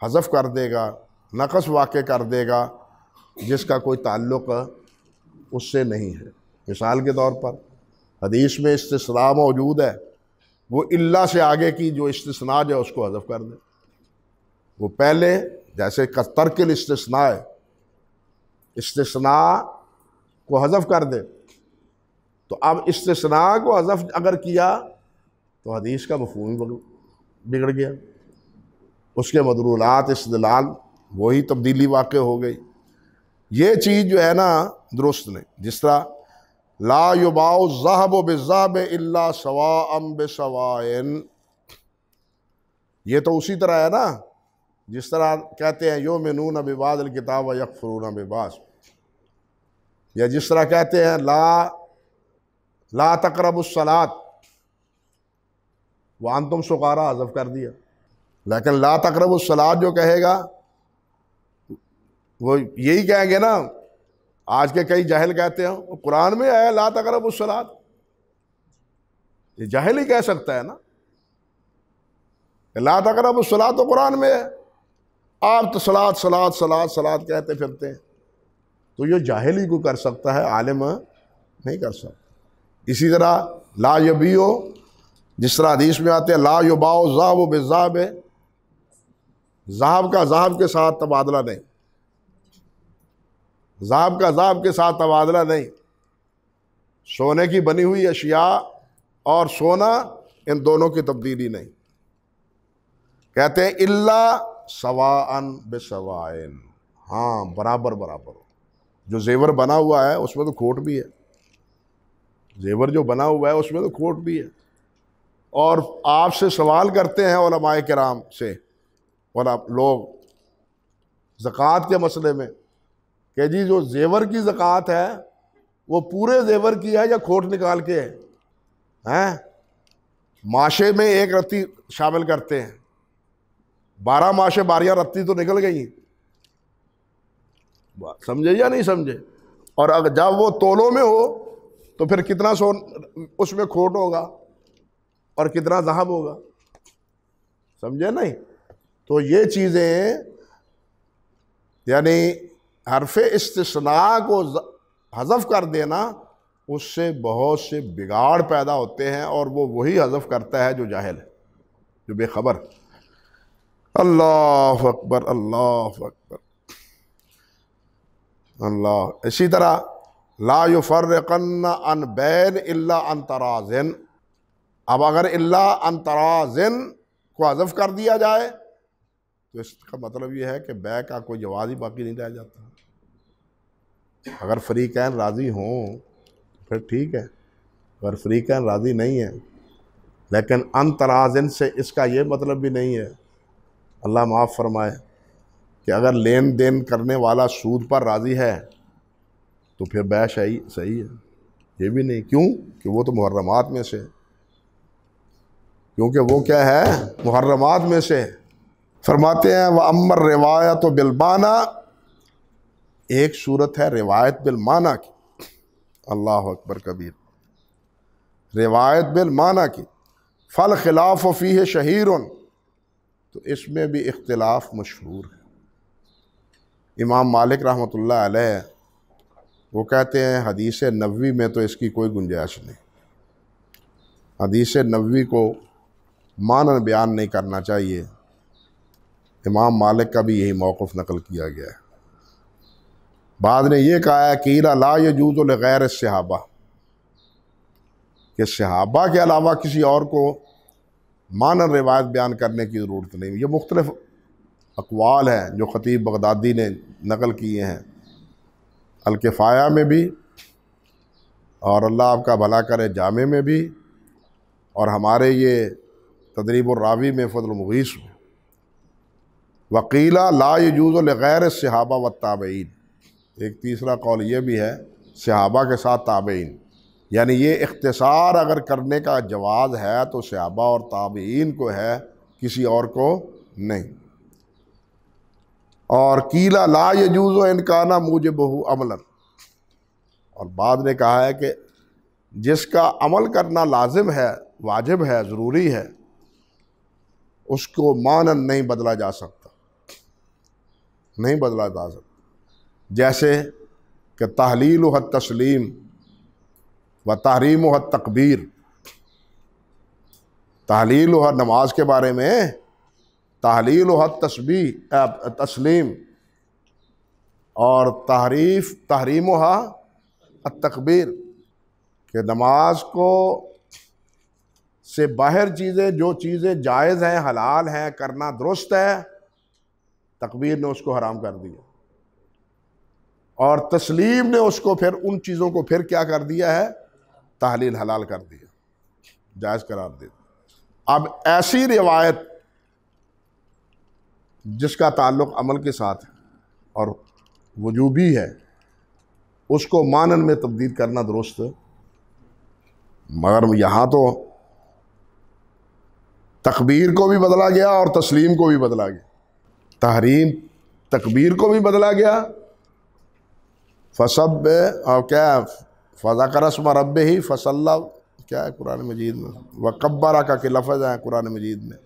حذف کر دے گا، نقص واقع کر دے گا جس کا کوئی تعلق اس سے نہیں ہے۔ مثال کے طور پر حدیث میں استثناء موجود ہے، وہ اللہ سے آگے کی جو استثناء جو ہے اس کو حذف کر دے۔ وہ پہلے جیسے ترک الاستثناء ہے، استثناء کو حذف کر دے، تو اب استثناء کو حذف اگر کیا تو حدیث کا مفہوم ہی بگڑ گیا، اس کے مدلولات استدلال وہی تبدیلی واقع ہو گئی۔ یہ چیز جو ہے نا درست نہیں، جس طرح لا یباع الذهب بالذهب الا سواء بسواء، یہ تو اسی طرح ہے نا جس طرح کہتے ہیں یؤمنون ببعض الکتاب ویکفرون ببعض، یا جس طرح کہتے ہیں لا تقربوا الصلاۃ وانتم سکارا، حذف کر دیا، لیکن لا تقربوا الصلاۃ جو کہے گا وہ یہی کہیں گے نا، آج کے کئی جاہل کہتے ہیں قرآن میں ہے لا تقربوا الصلاۃ، یہ جاہل ہی کہہ سکتا ہے نا، لا تقربوا الصلاۃ تو قرآن میں ہے، آپ تو صلاۃ کہتے پھرتے ہیں، تو یہ جاہل ہی کو کر سکتا ہے، عالم نہیں کر سکتا۔ اسی طرح لا یبیع، جس طرح حدیث میں آتے ہیں لا یباع الذهب بالذهب، ذهب کا ذهب کے ساتھ تبادلہ نہیں، ذهب کا ذهب کے ساتھ تبادلہ نہیں، سونے کی بنی ہوئی اشیاء اور سونا ان دونوں کی تبدیلی نہیں۔ کہتے ہیں الا سواء بسواء، ہاں برابر برابر، جو زیور بنا ہوا ہے اس میں تو کھوٹ بھی ہے، زیور جو بنا ہوا ہے اس میں تو کھوٹ بھی ہے، اور آپ سے سوال کرتے ہیں علماء کرام سے لوگ زکوٰۃ کے مسئلے میں کہ جی جو زیور کی زکوٰۃ ہے وہ پورے زیور کی ہے یا کھوٹ نکال کے ہے؟ ماشے میں ایک رتی شامل کرتے ہیں، 12 ماشے 12 رتی تو نکل گئی، سمجھے یا نہیں سمجھے؟ اور اگر جب وہ تولوں میں ہو تو پھر کتنا اس میں کھوٹ ہوگا اور کتنا ذهب ہوگا، سمجھے نہیں؟ تو یہ چیزیں یعنی حرف استثناء کو حذف کر دینا، اس سے بہت سے بگاڑ پیدا ہوتے ہیں، اور وہ وہی حذف کرتا ہے جو جاہل ہے، جو بے خبر۔ اللہ اکبر اللہ اکبر اللہ۔ اسی طرح لا یفرقن عن بین الا عن تراض، اب اگر الا عن تراض کو حذف کر دیا جائے تو اس کا مطلب یہ ہے کہ بے کا کوئی جواز ہی باقی نہیں رہ جاتا۔ اگر فریقین راضی ہوں پھر ٹھیک ہے، اگر فریقین راضی نہیں ہیں، لیکن عن تراض سے اس کا یہ مطلب بھی نہیں ہے، اللہ معاف فرمائے، کہ اگر لین دین کرنے والا سود پر راضی ہے تو پھر بے صحیح ہے، یہ بھی نہیں، کیوں کہ وہ تو محرمات میں سے، کیونکہ وہ کیا ہے محرمات میں سے۔ فرماتے ہیں وَأَمَّا الرِّوَایَةُ بِالْمَعْنَىٰ، ایک صورت ہے روایت بالمعنی کی، اللہ اکبر کبیر، روایت بالمعنی کی، فالخلاف فیہ شہیر، تو اس میں بھی اختلاف مشہور ہے۔ امام مالک رحمۃ اللہ علیہ وہ کہتے ہیں حدیث نبوی میں تو اس کی کوئی گنجائش نہیں، حدیث نبوی کو معنی بیان نہیں کرنا چاہیے، امام مالک کا بھی یہی موقف نقل کیا گیا ہے۔ بعد نے یہ کہا ہے قیل لا یجوز لغیر الصحابہ، کہ صحابہ کے علاوہ کسی اور کو معنی روایت بیان کرنے کی ضرورت نہیں۔ یہ مختلف اقوال ہیں جو خطیب بغدادی نے نقل کیے ہیں، الکفایہ میں بھی، اور اللہ آپ کا بھلا کرے جامع میں بھی، اور ہمارے یہ تدریب الراوی میں فضل المغیث میں۔ وقیل لا یجوز لغیر الصحابہ والتابعین، ایک تیسرا قول یہ بھی ہے صحابہ کے ساتھ تابعین، یعنی یہ اختصار اگر کرنے کا جواز ہے تو صحابہ اور تابعین کو ہے، کسی اور کو نہیں۔ اور قیلا لا یجوز ان کان موجبہ عملا، اور بعد نے کہا ہے کہ جس کا عمل کرنا لازم ہے، واجب ہے، ضروری ہے، اس کو مانن نہیں بدلا جا سکتا، نہیں بدلا جا سکتا۔ جیسے کہ تحلیل التسلیم و تحریم التکبیر، تحلیل نماز کے بارے میں تحلیل تسلیم اور تحریم التکبیر، کہ نماز کو سے باہر چیزیں، جو چیزیں جائز ہیں، حلال ہیں، کرنا درست ہے، تکبیر نے اس کو حرام کر دیا، اور تسلیم نے اس کو پھر ان چیزوں کو پھر کیا کر دیا ہے، تحلیل حلال کر دیا، جائز قرار دے دیا۔ اب ایسی روایت جس کا تعلق عمل کے ساتھ ہے اور وجوبی ہے، اس کو مانن میں تبدیل کرنا درست ہے، مگر یہاں تو تکبیر کو بھی بدلا گیا اور تسلیم کو بھی بدلا گیا، تحریم تکبیر کو بھی بدلا گیا، فسب اور کیا فذکر اسم ربہ فصلی، کیا ہے قرآن مجید میں، وکبرہ کا کہ لفظ ہے قرآن مجید میں،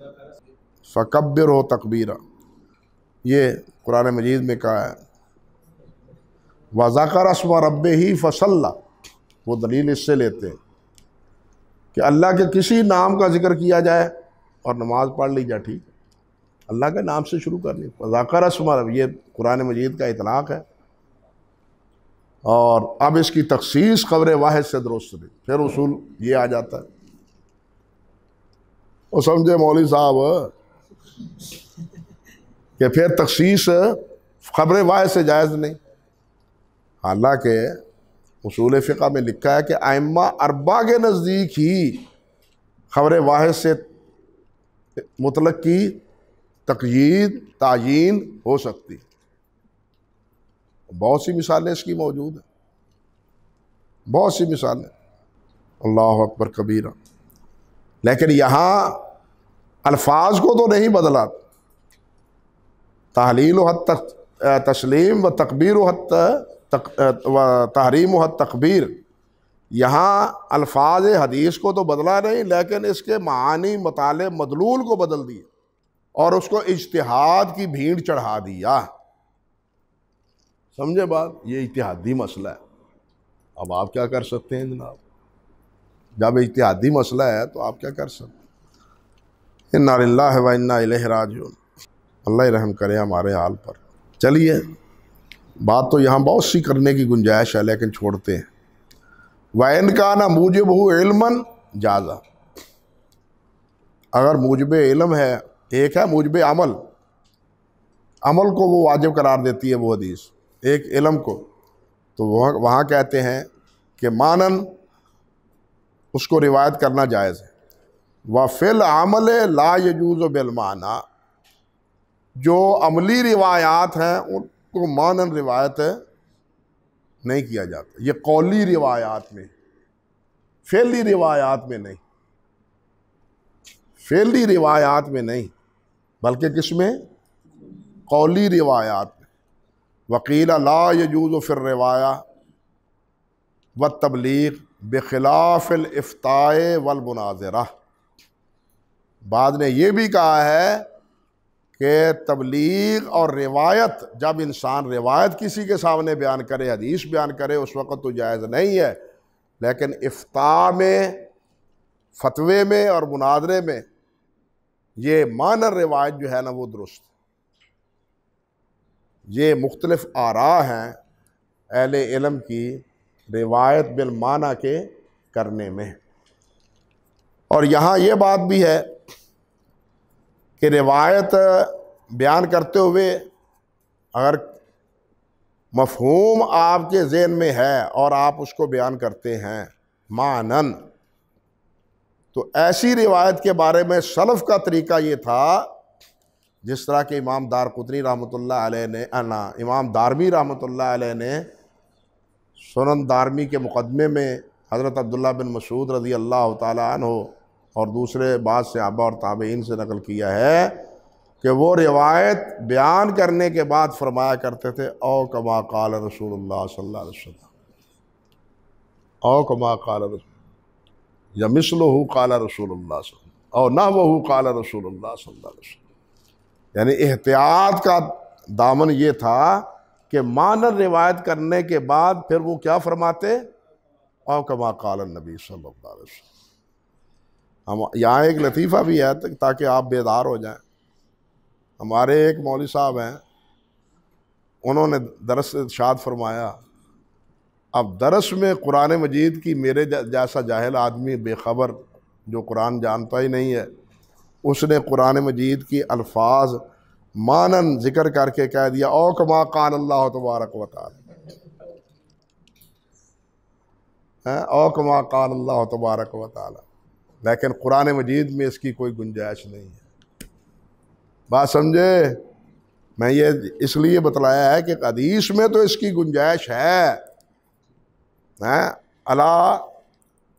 فکبرہ تکبیرہ، یہ قرآن مجید میں کہا ہے، وذکر اسم ربہ فصلی، وہ دلیل اس سے لیتے ہیں کہ اللہ کے کسی نام کا ذکر کیا جائے اور نماز پڑھ لی جائے، ٹھیک، اللہ کے نام سے شروع کرنی، وذکر اسم ربہ، یہ قرآن مجید کا اطلاق ہے، اور اب اس کی تخصیص خبر واحد سے درست نہیں، پھر اصول یہ آ جاتا ہے، وہ سمجھے مولوی صاحب کہ پھر تخصیص خبر واحد سے جائز نہیں، حالانکہ اصول فقہ میں لکھا ہے کہ ائمہ اربعہ کے نزدیک ہی خبر واحد سے مطلق کی تقیید تعیین ہو سکتی، بہت سی مثالیں اس کی موجود ہیں، بہت سی مثالیں، اللہ اکبر کبیرہ، لیکن یہاں الفاظ کو تو نہیں بدلا، تحلیل و تسلیم و تکبیر و تحریم و تکبیر، یہاں الفاظ حدیث کو تو بدلا نہیں، لیکن اس کے معانی مطالب مدلول کو بدل دیے اور اس کو اجتہاد کی بھیڑ چڑھا دیا، سمجھے بات، یہ اجتہادی مسئلہ ہے، اب آپ کیا کر سکتے ہیں جناب، جب اجتہادی مسئلہ ہے تو آپ کیا کر سکتے ہیں، انا للہ و انا الیہ راجعون، اللہ رحم کرے ہمارے حال پر۔ چلیے، بات تو یہاں بہت سی کرنے کی گنجائش ہے، لیکن چھوڑتے ہیں۔ وَإِنْ كَانَ مُوجِبُهُ عِلْمًا جَازَ، اگر موجب علم ہے، ایک ہے موجب عمل، عمل کو وہ واجب قرار دیتی ہے وہ حدیث، ایک علم کو، تو وہاں کہتے ہیں کہ مانن اس کو روایت کرنا جائز ہے، وَفِي الْعَمَلِ لَا يَجُوزُ بِالْمَعْنَى، جو عملی روایات ہیں ان کو مانن روایت نہیں کیا جاتا، یہ قولی روایات میں، فعلی روایات میں نہیں، فعلی روایات میں نہیں، بلکہ کس میں، قولی روایات میں۔ وقیل لا یجوز فی الروایہ والتبلیغ بخلاف الافتاء والمناظرہ، بعد نے یہ بھی کہا ہے کہ تبلیغ اور روایت، جب انسان روایت کسی کے سامنے بیان کرے، حدیث بیان کرے، اس وقت تو جائز نہیں ہے، لیکن افتاء میں، فتوے میں اور مناظرے میں یہ معنی روایت جو ہے نا وہ درست، یہ مختلف آراء ہیں اہل علم کی روایت بالمعنی کے کرنے میں۔ اور یہاں یہ بات بھی ہے کہ روایت بیان کرتے ہوئے اگر مفہوم آپ کے ذہن میں ہے اور آپ اس کو بیان کرتے ہیں معنن، تو ایسی روایت کے بارے میں سلف کا طریقہ یہ تھا، جس طرح کہ امام دارقطنی رحمۃ اللہ علیہ نے، امام دارمی رحمۃ اللہ علیہ نے سنن دارمی کے مقدمے میں حضرت عبداللہ بن مسعود رضی اللہ تعالیٰ عنہ اور دوسرے بعض صحابہ اور تابعین سے نقل کیا ہے کہ وہ روایت بیان کرنے کے بعد فرمایا کرتے تھے او کما قال رسول اللہ صلی اللہ علیہ وسلم، او کما قال رسول یا مثلہ قال رسول اللہ صلی اللہ علیہ وسلم او نحوہ قال رسول اللہ صلی اللہ علیہ وسلم۔ یعنی احتیاط کا دامن یہ تھا کہ مانر روایت کرنے کے بعد پھر وہ کیا فرماتے، او کما قال النبی صلی اللہ علیہ وسلم۔ ہم یہاں ایک لطیفہ بھی ہے تاکہ آپ بیدار ہو جائیں۔ ہمارے ایک مولوی صاحب ہیں، انہوں نے درس ارشاد فرمایا، اب درس میں قرآن مجید کی میرے جیسا جاہل آدمی بے خبر جو قرآن جانتا ہی نہیں ہے، اس نے قرآن مجید کی الفاظ مانن ذکر کر کے کہہ دیا او کما قال اللہ تبارک و تعالی، او کما قال اللہ تبارک و تعالی، لیکن قرآن مجید میں اس کی کوئی گنجائش نہیں ہے۔ بات سمجھے؟ میں یہ اس لیے بتلایا ہے کہ حدیث میں تو اس کی گنجائش ہے، علی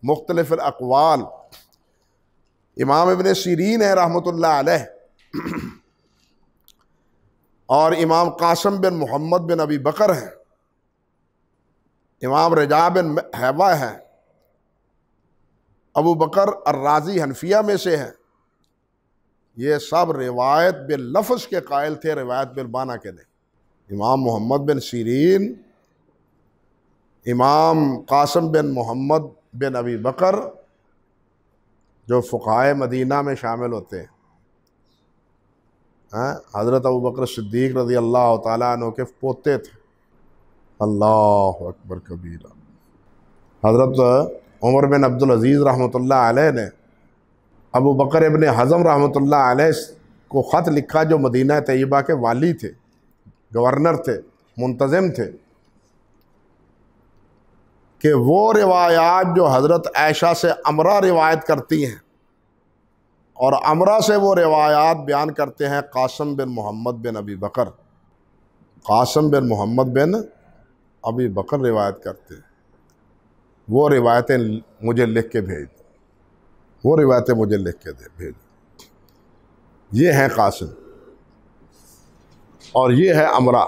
مختلف الاقوال۔ امام ابن سیرین ہے رحمۃ اللہ علیہ، اور امام قاسم بن محمد بن ابی بکر ہیں، امام رجاء بن حیوہ ہیں، ابو بکر الرازی حنفیہ میں سے ہیں۔ یہ سب روایت باللفظ کے قائل تھے، روایت بالمعنی کے نہیں۔ امام محمد بن سیرین، امام قاسم بن محمد بن ابی بکر جو فقہائے مدینہ میں شامل ہوتے ہیں، حضرت ابو بکر صدیق رضی اللہ تعالیٰ عنہ کے پوتے تھے۔ اللہ اکبر کبیرہ۔ حضرت عمر بن عبدالعزیز رحمۃ اللہ علیہ نے ابو بکر ابن حزم رحمۃ اللہ علیہ کو خط لکھا، جو مدینہ طیبہ کے والی تھے، گورنر تھے، منتظم تھے، کہ وہ روایات جو حضرت عائشہ سے عمرہ روایت کرتی ہیں اور عمرہ سے وہ روایات بیان کرتے ہیں قاسم بن محمد بن ابی بکر، قاسم بن محمد بن ابی بکر روایت کرتے ہیں، وہ روایتیں مجھے لکھ کے بھیج دو، وہ روایتیں مجھے لکھ کے بھیج دو۔ یہ ہیں قاسم اور یہ ہے عمرہ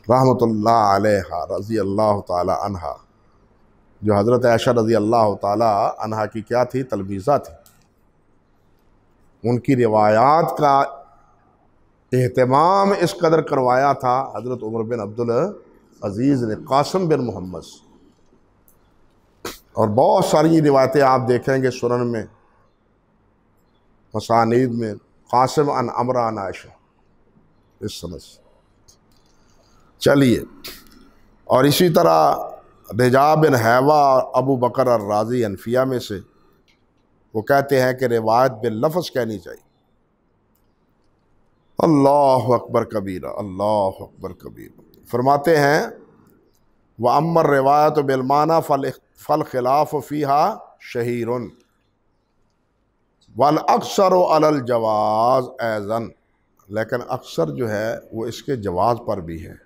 رحمۃ اللہ علیہ رضی اللہ تعالی عنہا، جو حضرت عائشہ رضی اللہ تعالی عنہا کی کیا تھی، تلمیذہ تھی۔ ان کی روایات کا اہتمام اس قدر کروایا تھا حضرت عمر بن عبدالعزیز نے قاسم بن محمد سے۔ اور بہت ساری روایتیں آپ دیکھیں گے سنن میں، مسانید میں، قاسم عن عمرہ عن عائشہ، اس سند سے۔ چلیے، اور اسی طرح رجاء بن حیوہ اور ابو بکر الرازی حنفیہ میں سے، وہ کہتے ہیں کہ روایت باللفظ کہنی چاہیے۔ اللہ اکبر کبیرہ، اللہ اکبر کبیرہ۔ فرماتے ہیں وَأَمَّا الرِّوَایَةُ بِالْمَعْنَىٰ فَالْخِلَافُ فِيهَا شَهِيرٌ وَالْأَكْثَرُ عَلَى الْجَوَازِ أَيْضًا، لیکن اکثر جو ہے وہ اس کے جواز پر بھی ہے۔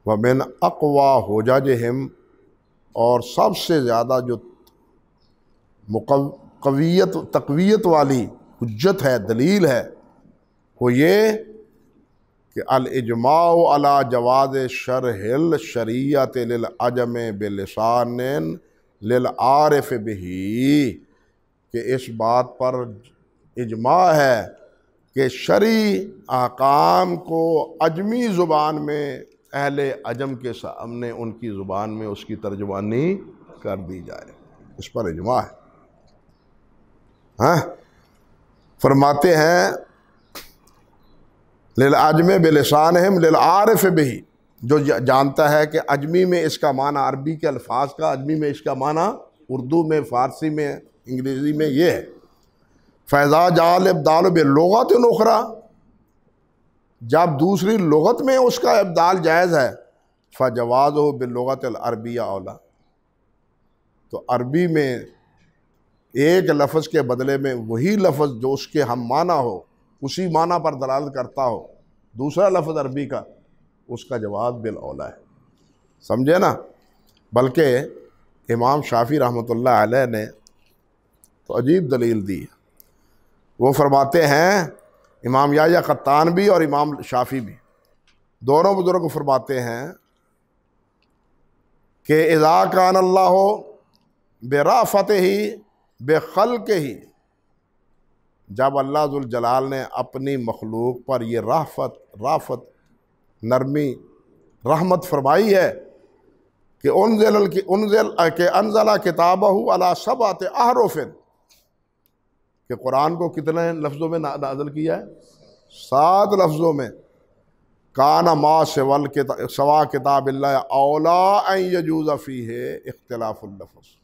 وَمِنْ أَقْوَى حُجَجِهِمْ، اور سب سے زیادہ جو تقویت والی حجت ہے، دلیل ہے، وہ یہ کہ الاجماع علی جواز شرح الشریعۃ للعجم بلسان للعارف بہ، کہ اس بات پر اجماع ہے کہ شرعی احکام کو عجمی زبان میں اہل عجم کے سامنے ان کی زبان میں اس کی ترجمانی کر دی جائے، اس پر اجماع ہے۔ فرماتے ہیں للعجم بلسانہم للعارف بہ، جو جانتا ہے کہ عجمی میں اس کا معنی، عربی کے الفاظ کا عجمی میں اس کا معنی اردو میں، فارسی میں، انگریزی میں یہ ہے۔ فَإِذَا جَاءَ الْإِبْدَالُ بِاللُّغَةِ الْأُخْرَىٰ، جب دوسری لغت میں اس کا ابدال جائز ہے، فَجَوَازُهُ بِاللُّغَةِ الْعَرْبِيَّةِ أَوْلَىٰ، تو عربی میں ایک لفظ کے بدلے میں وہی لفظ جو اس کے ہم معنی ہو، اسی معنی پر دلالت کرتا ہو، دوسرا لفظ عربی کا، اس کا جواز بالاولیٰ ہے۔ سمجھے نا؟ بلکہ امام شافعی رحمۃ اللہ علیہ نے تو عجیب دلیل دی ہے۔ وہ فرماتے ہیں امام یحییٰ قطان بھی اور امام شافعی بھی دونوں بزرگ فرماتے ہیں کہ اذا کان اللہ برافته بخلقہ، جب اللہ ذوالجلال نے اپنی مخلوق پر یہ رافت نرمی رحمت فرمائی ہے کہ انزل کتابہ علی سبعۃ احرف، کہ قرآن کو کتنے لفظوں میں نازل کیا ہے؟ 7 لفظوں میں۔ کان ما سوا کتاب اللہ اولا ان یجوز فیہ اختلاف اللفظ،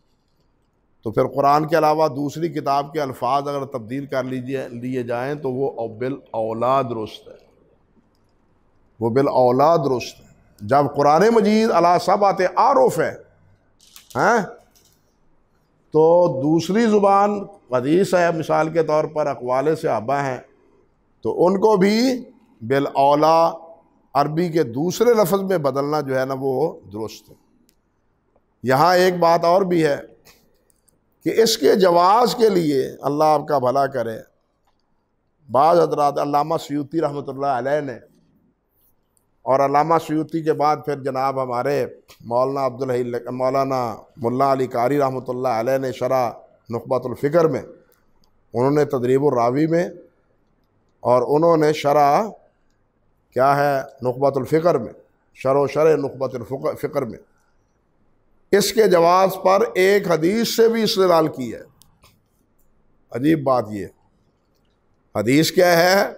تو پھر قرآن کے علاوہ دوسری کتاب کے الفاظ اگر تبدیل کر لیے جائیں تو وہ بالاولا درست ہے، وہ بالاولا درست ہے۔ جب قرآن مجید علی سبعۃ احرف ہے تو دوسری زبان حدیث ہے، مثال کے طور پر اقوال صحابہ ہیں، تو ان کو بھی بالاولا عربی کے دوسرے لفظ میں بدلنا جو ہے نا وہ درست ہے۔ یہاں ایک بات اور بھی ہے کہ اس کے جواز کے لیے اللہ آپ کا بھلا کرے، بعض حضرات علامہ سیوطی رحمۃ اللہ علیہ نے، اور علامہ سیوطی کے بعد پھر جناب ہمارے مولانا ملا علی قاری رحمۃ اللہ علیہ نے شرح نخبۃ الفکر میں، انہوں نے تدریب الراوی میں، اور انہوں نے شرح کیا ہے نخبۃ الفکر میں، شرح نخبۃ الفکر میں اس کے جواز پر ایک حدیث سے بھی استدلال کی ہے۔ عجیب بات یہ حدیث کیا ہے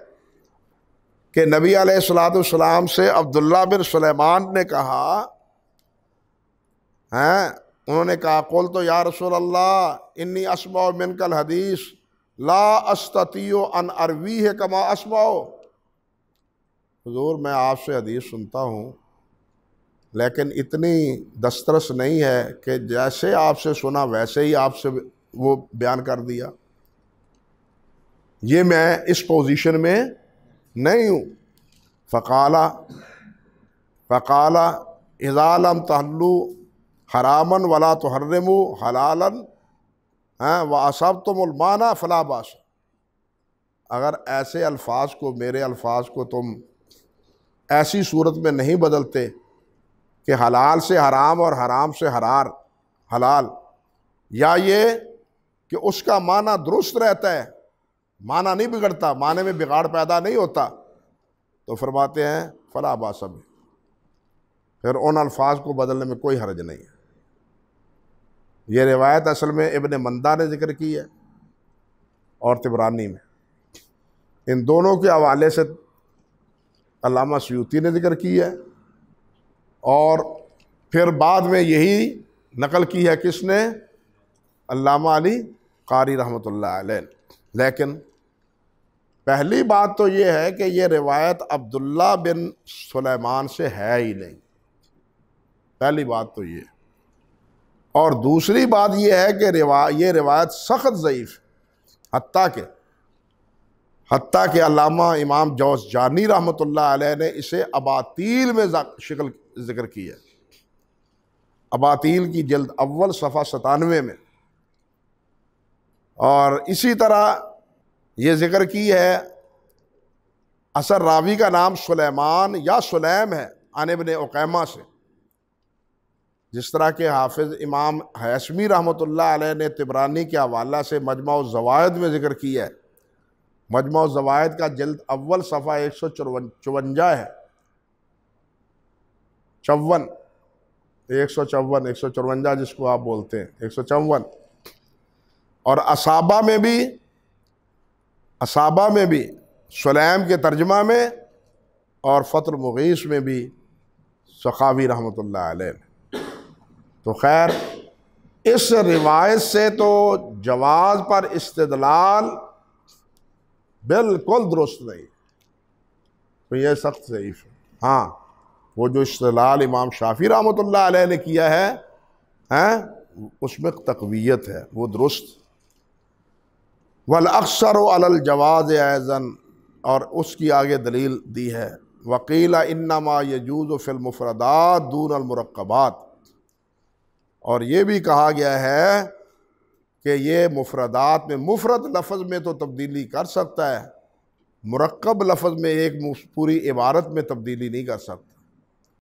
کہ نبی علیہ الصلوۃ والسلام سے عبداللہ بن سلیمان نے کہا، انہوں نے کہا قلت یا رسول اللہ انی اسمع منک الحدیث لا استطیع ان ارویہ کما اسمع، حضور میں آپ سے حدیث سنتا ہوں لیکن اتنی دسترس نہیں ہے کہ جیسے آپ سے سنا ویسے ہی آپ سے وہ بیان کر دیا، یہ میں اس پوزیشن میں نہیں ہوں۔ فقال اذا لم تحلوا حراما ولا تحرموا حلالا واصبتم المعنى فلا باس، اگر ایسے الفاظ کو، میرے الفاظ کو تم ایسی صورت میں نہیں بدلتے کہ حلال سے حرام اور حرام سے حلال، یا یہ کہ اس کا معنی درست رہتا ہے، معنی نہیں بگڑتا، معنی میں بگاڑ پیدا نہیں ہوتا، تو فرماتے ہیں فلا باس بہ، پھر ان الفاظ کو بدلنے میں کوئی حرج نہیں ہے۔ یہ روایت اصل میں ابن مندہ نے ذکر کی ہے اور طبرانی میں، ان دونوں کے حوالے سے علامہ سیوطی نے ذکر کی ہے، اور پھر بعد میں یہی نقل کی ہے کس نے؟ علامہ علی قاری رحمۃ اللہ علیہ۔ لیکن پہلی بات تو یہ ہے کہ یہ روایت عبداللہ بن سلیمان سے ہے ہی نہیں، پہلی بات تو یہ، اور دوسری بات یہ ہے کہ یہ روایت سخت ضعیف، حتیٰ کہ علامہ امام جوزجانی رحمۃ اللہ علیہ نے اسے اباطیل میں شکل ذکر کی ہے، اباطیل کی جلد اول صفحہ 97 میں، اور اسی طرح یہ ذکر کی ہے اثر راوی کا نام سلیمان یا سلیم ہے عن ابن عقیمہ سے، جس طرح کہ حافظ امام حیثمی رحمۃ اللہ علیہ نے طبرانی کے حوالہ سے مجمع الزوائد میں ذکر کیا ہے، مجمع الزوائد کا جلد اول صفحہ 154 ہے، 154 جس کو آپ بولتے ہیں 154، اور اصابہ میں بھی سلیم کے ترجمہ میں، اور فتح المغیث میں بھی سخاوی رحمۃ اللہ علیہ۔ تو خیر اس روایت سے تو جواز پر استدلال بالکل درست نہیں، تو یہ سخت ضعیف ہے۔ ہاں وہ جو استدلال امام شافعی رحمۃ اللہ علیہ نے کیا ہے اس میں تقویت ہے، وہ درست۔ والاکثر علی الجواز ایضا، اور اس کی آگے دلیل دی ہے، وقیل انما یجوز فی المفردات دون المرکبات، اور یہ بھی کہا گیا ہے کہ یہ مفردات میں، مفرد لفظ میں تو تبدیلی کر سکتا ہے، مرکب لفظ میں ایک پوری عبارت میں تبدیلی نہیں کر سکتے۔